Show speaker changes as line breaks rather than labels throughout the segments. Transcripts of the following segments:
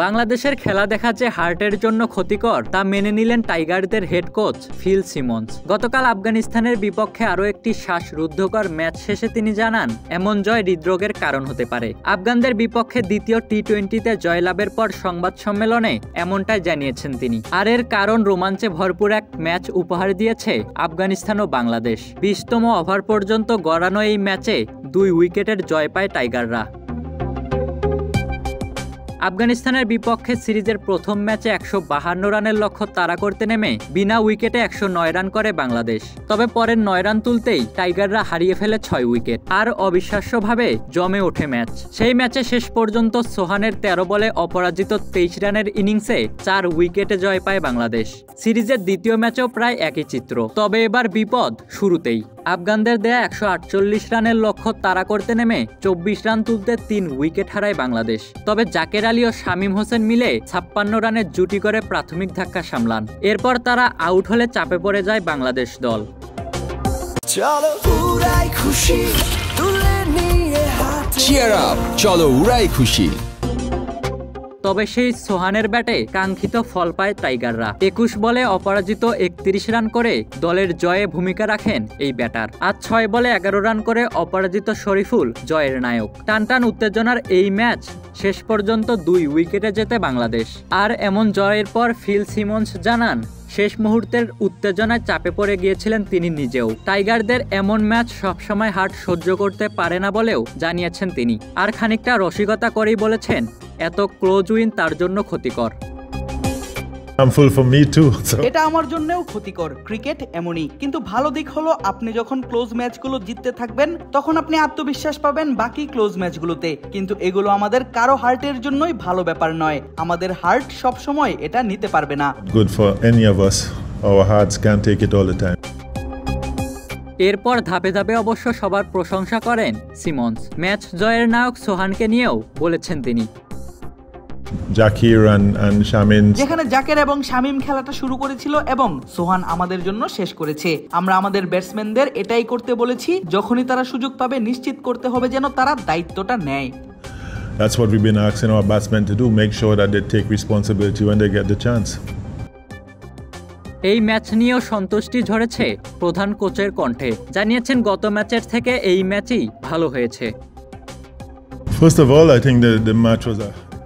বাংলাদেশের খেলা দেখা যে হার্টের জন্য ক্ষতিকর তা মেনে নিলেন টাইগারদের হেড কোচ ফিল সিমন্স। গতকাল আফগানিস্তানের বিপক্ষে আরও একটি শ্বাসরুদ্ধকর ম্যাচ শেষে তিনি জানান, এমন জয় হৃদরোগের কারণ হতে পারে। আফগানদের বিপক্ষে দ্বিতীয় টি-20তে জয়লাভের পর সংবাদ সম্মেলনে এমনটাই জানিয়েছেন তিনি। আর এর কারণ রোমাঞ্চে ভরপুর এক ম্যাচ উপহার দিয়েছে আফগানিস্তান ও বাংলাদেশ। 20তম ওভার পর্যন্ত গড়ানো এই ম্যাচে 2 উইকেটের জয় পায় টাইগাররা। আফগানিস্তানের বিপক্ষে সিরিজের প্রথম ম্যাচে 152 রানের লক্ষ্য তাড়া করতে নেমে বিনা উইকেটে 109 রান করে বাংলাদেশ। তবে পরের 9 রান তুলতেই টাইগাররা হারিয়ে ফেলে 6 উইকেট। আর অবিশ্বাস্যভাবে জমে ওঠে ম্যাচ। সেই ম্যাচে শেষ পর্যন্ত সোহানের 13 বলে অপরাজিত 23 রানের ইনিংসে 4 উইকেটে জয় পায় বাংলাদেশ। সিরিজের দ্বিতীয় ম্যাচেও প্রায় একই চিত্র, তবে এবার বিপদ শুরুতেই। আফগানদের দেয়া 148 রানের লক্ষ্য তাড়া করতে নেমে 24 রান তুলতে 3 উইকেট হারায় বাংলাদেশ। তবে জাকের আলী ও শামীম হোসেন মিলে 56 রানের জুটি করে প্রাথমিক ধাক্কা সামলান। এরপর তারা আউট হলে চাপে পড়ে যায় বাংলাদেশ দল।
চলো উড়াই খুশি।
তবে সেই সোহানের ব্যাটে কাঙ্ক্ষিত ফল পায় টাইগাররা। 21 বলে অপরাজিত 31 রান করে দলের জয়ে ভূমিকা রাখেন এই ব্যাটার। আর 6 বলে 11 রান করে অপরাজিত শরীফুল জয়ের নায়ক। টানটান উত্তেজনার এই ম্যাচ শেষ পর্যন্ত 2 উইকেটে জেতে বাংলাদেশ। আর এমন জয়ের পর ফিল সিমন্স জানান, শেষ মুহূর্তের উত্তেজনায় চাপে পড়ে গিয়েছিলেন তিনি নিজেও। টাইগারদের এমন ম্যাচ সবসময় হার্ট সহ্য করতে পারে না বলেও জানিয়েছেন তিনি। আর খানিকটা রসিকতা করেই বলেছেন, এত ক্লোজ উইন তার জন্য ক্ষতিকর।
এটা আমার জন্যও ক্ষতিকর। ক্রিকেট এমনই, কিন্তু ভালো দিক হলো আপনি যখন ক্লোজ ম্যাচগুলো জিততে থাকবেন তখন আপনি আত্মবিশ্বাস পাবেন বাকি ক্লোজ ম্যাচগুলোতে। কিন্তু এগুলো আমাদের কারো হার্টের জন্যই ভালো ব্যাপার নয়। আমাদের হার্ট সব সময় এটা নিতে পারবে না।
Good for any of us. Our hearts can't take it all the time.
এরপর ধাপে ধাপে অবশ্য সবার প্রশংসা করেন সিমন্স। ম্যাচ জয়ের নায়ক সোহানকে নিয়েও বলেছেন তিনি।
জাকির and শামীম,
যেখানে জাকের এবং শামীম খেলাটা শুরু করেছিল এবং সোহান আমাদের জন্য শেষ করেছে। আমরা আমাদের ব্যাটসম্যানদের এটাই করতে বলেছি, যখনই তারা সুযোগ পাবে নিশ্চিত করতে হবে যেন তারা দায়িত্বটা নেয়।
That's what we've been asking our batsmen to do. Make sure that they take responsibility when they get the chance.
এই ম্যাচ নিয়েও সন্তুষ্টি ঝরেছে প্রধান কোচের কণ্ঠে। জানিয়েছেন, গত ম্যাচের থেকে এই ম্যাচই ভালো হয়েছে।
First of all, I think the match was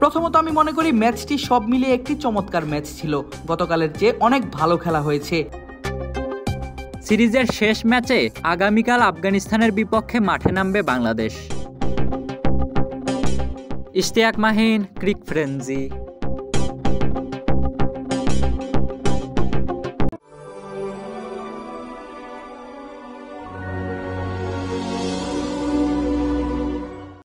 প্রথমত আমি মনে করি ম্যাচটি সব মিলিয়ে একটি চমৎকার ম্যাচ ছিল। গতকালের চেয়ে অনেক ভালো খেলা হয়েছে।
সিরিজের শেষ ম্যাচে আগামীকাল আফগানিস্তানের বিপক্ষে মাঠে নামবে বাংলাদেশ। ইশতিয়াক মাহিন, ক্রিক ফ্রেঞ্জি।